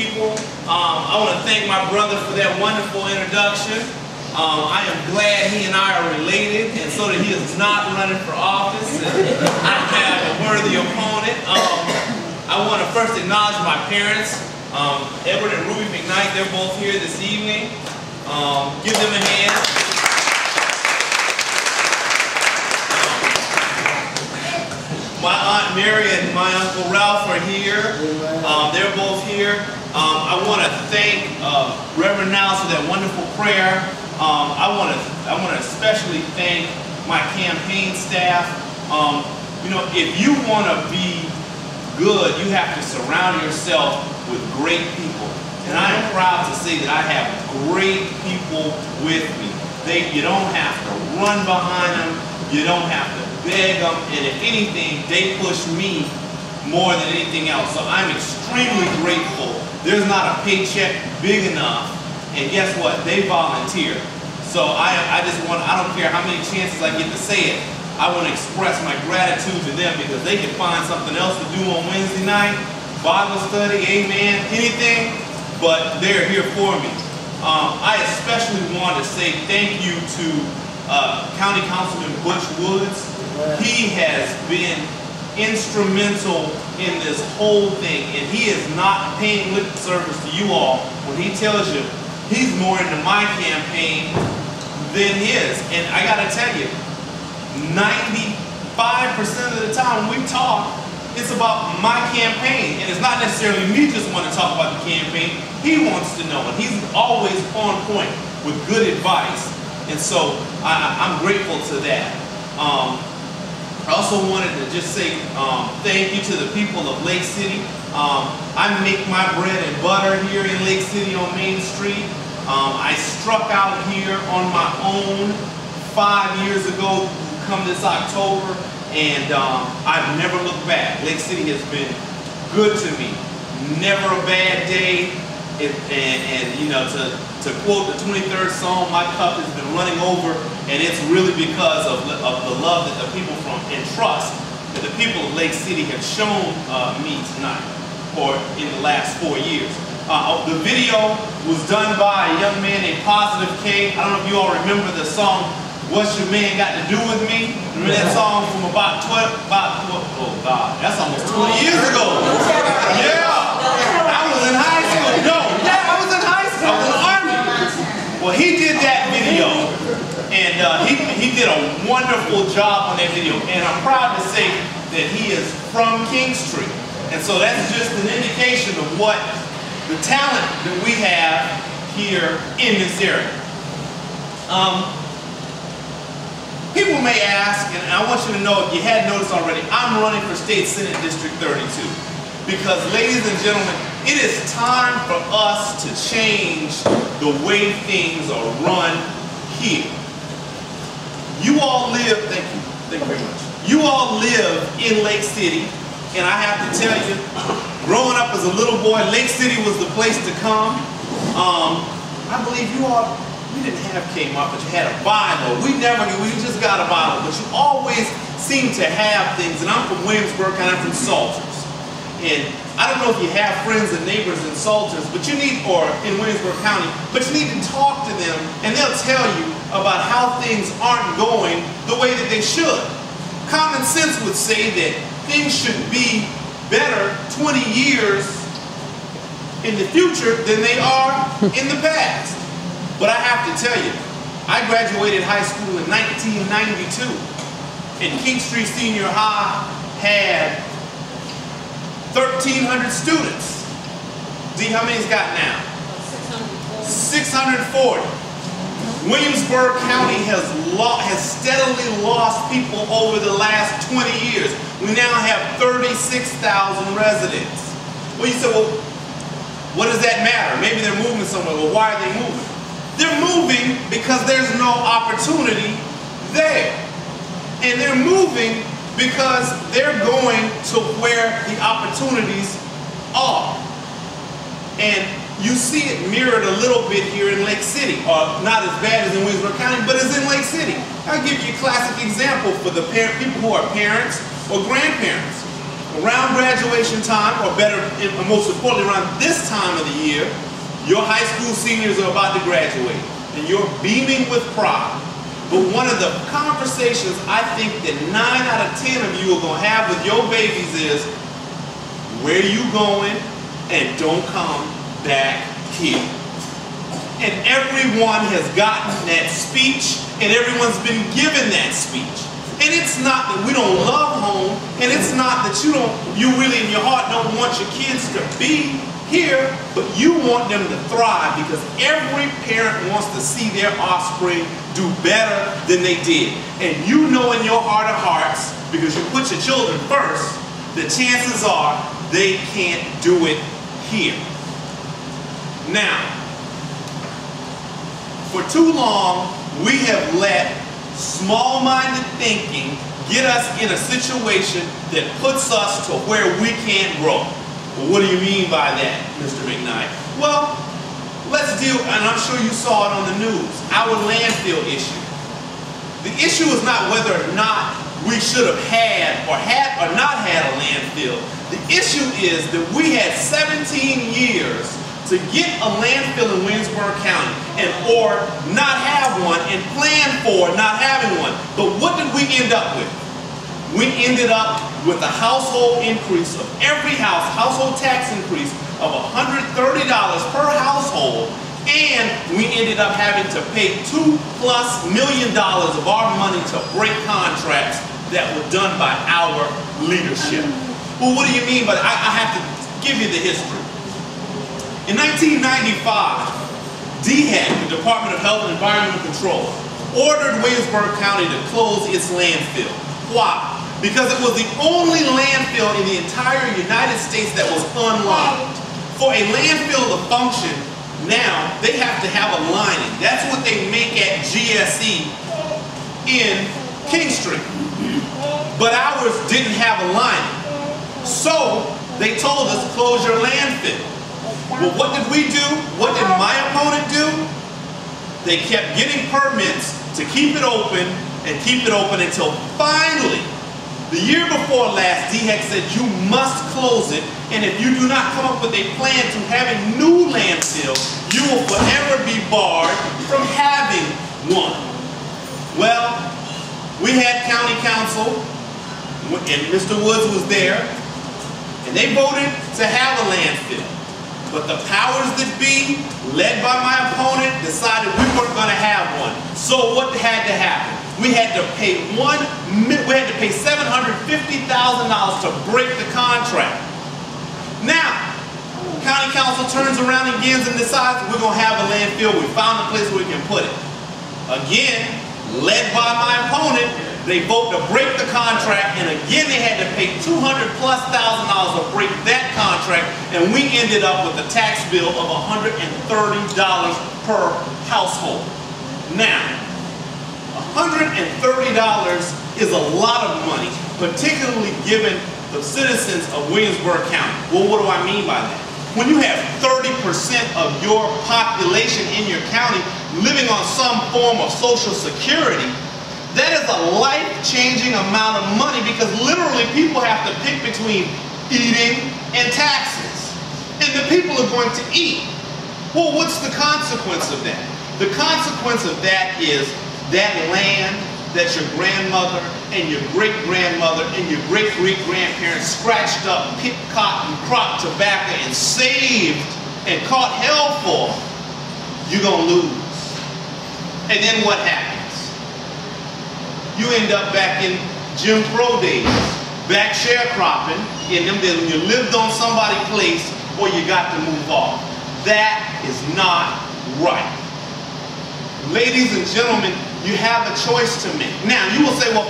people. I want to thank my brother for that wonderful introduction. I am glad he and I are related, and so that he is not running for office and I have a worthy opponent. I want to first acknowledge my parents, Edward and Ruby McKnight. They're both here this evening. Give them a hand. My Aunt Mary and my Uncle Ralph are here. They're both here. I want to thank Reverend Niles for that wonderful prayer. I want to especially thank my campaign staff. You know, if you want to be good, you have to surround yourself with great people. And I am proud to say that I have great people with me. You don't have to run behind them. You don't have to beg them. And if anything, they push me more than anything else. So I'm extremely grateful. There's not a paycheck big enough. And guess what? They volunteer. So I don't care how many chances I get to say it. I want to express my gratitude to them because they can find something else to do on Wednesday night, Bible study, amen, anything, but they're here for me. I especially want to say thank you to County Councilman Butch Woods. He has been instrumental in this whole thing, and he is not paying lip service to you all when he tells you he's more into my campaign than his. And I got to tell you, 95% of the time when we talk, it's about my campaign. And it's not necessarily me just want to talk about the campaign. He wants to know, and he's always on point with good advice. And so I'm grateful to that. I also wanted to just say thank you to the people of Lake City. I make my bread and butter here in Lake City on Main Street. I struck out here on my own 5 years ago, come this October, and I've never looked back. Lake City has been good to me. Never a bad day. And you know, to quote the 23rd Psalm, my cup has been running over, and it's really because of the love that the people and trust that the people of Lake City have shown me tonight, or in the last 4 years. The video was done by a young man named Positive K. I don't know if you all remember the song, What's Your Man Got to Do With Me? Remember that song from about oh God, that's almost 20 years ago. Yeah, I was in high school. No, yeah, I was in high school. I was in the Army. Well, he did that video, and he did a wonderful job on that video. And I'm proud to say that he is from Kingstree. And so that's just an indication of what the talent that we have here in this area. People may ask, and I want you to know, if you hadn't noticed already, I'm running for State Senate District 32. Because, ladies and gentlemen, it is time for us to change the way things are run here. You all live, thank you very much. You all live in Lake City, and I have to tell you, growing up as a little boy, Lake City was the place to come. I believe you all, you didn't have Kmart, but you had a Bible. We just got a Bible, but you always seem to have things. And I'm from Williamsburg, and I'm from Salters. And I don't know if you have friends and neighbors in Salters, but you need, or in Williamsburg County, but you need to talk to them, and they'll tell you about how things aren't going the way that they should. Common sense would say that things should be better 20 years in the future than they are in the past. But I have to tell you, I graduated high school in 1992, and Kingstree Senior High had 1,300 students. D, how many it's got now? 640. Williamsburg County has steadily lost people over the last 20 years. We now have 36,000 residents. Well, you say, well, what does that matter? Maybe they're moving somewhere. Well, why are they moving? They're moving because there's no opportunity there. And they're moving because they're going to where the opportunities are. And you see it mirrored a little bit here in Lake City, or not as bad as in Williamsburg County, but it's in Lake City. I'll give you a classic example for the people who are parents or grandparents. Around graduation time, or better, most importantly, around this time of the year, your high school seniors are about to graduate, and you're beaming with pride. But one of the conversations I think that 9 out of 10 of you are going to have with your babies is, where you going, and don't come back here. And everyone has gotten that speech, and everyone's been given that speech. And it's not that we don't love home, and it's not that you really in your heart don't want your kids to be here, but you want them to thrive, because every parent wants to see their offspring do better than they did. And you know in your heart of hearts, because you put your children first, the chances are they can't do it here. Now, for too long, we have let small-minded thinking get us in a situation that puts us to where we can't grow. Well, what do you mean by that, Mr. McKnight? Well, let's deal, and I'm sure you saw it on the news, our landfill issue. The issue is not whether or not we should have had or not had a landfill. The issue is that we had 17 years to get a landfill in Williamsburg County or not have one, and plan for not having one. But what did we end up with? We ended up with a household increase of every household tax increase of $130 per household, and we ended up having to pay $2+ million of our money to break contracts that were done by our leadership. Well, what do you mean by that? I have to give you the history. In 1995, DHEC, the Department of Health and Environmental Control, ordered Williamsburg County to close its landfill. Why? Because it was the only landfill in the entire United States that was unlined. For a landfill to function, now they have to have a lining. That's what they make at GSE in King Street. But ours didn't have a lining. So they told us, close your landfill. Well, what did we do? What did my opponent do? They kept getting permits to keep it open and keep it open until finally, the year before last, DHEC said you must close it, and if you do not come up with a plan to have a new landfill, you will forever be barred from having one. Well, we had county council, and Mr. Woods was there, and they voted to have a landfill. But the powers that be, led by my opponent, decided we weren't going to have one. So what had to happen? We had to pay $750,000 to break the contract. Now, county council turns around again and decides we're going to have a landfill. We found a place where we can put it. Again, led by my opponent, they vote to break the contract, and again they had to pay $200+ thousand to break that contract, and we ended up with a tax bill of $130 per household. Now, $130 is a lot of money, particularly given the citizens of Williamsburg County. Well, what do I mean by that? When you have 30% of your population in your county living on some form of Social Security, that is a life-changing amount of money, because literally people have to pick between eating and taxes. And the people are going to eat. Well, what's the consequence of that? The consequence of that is that land that your grandmother and your great-grandmother and your great-great-grandparents scratched up, picked cotton, cropped tobacco, and saved and caught hell for, you're going to lose. And then what happens? You end up back in Jim Crow days, back sharecropping in them days when you lived on somebody's place or you got to move off. That is not right. Ladies and gentlemen, you have a choice to make. Now, you will say, well,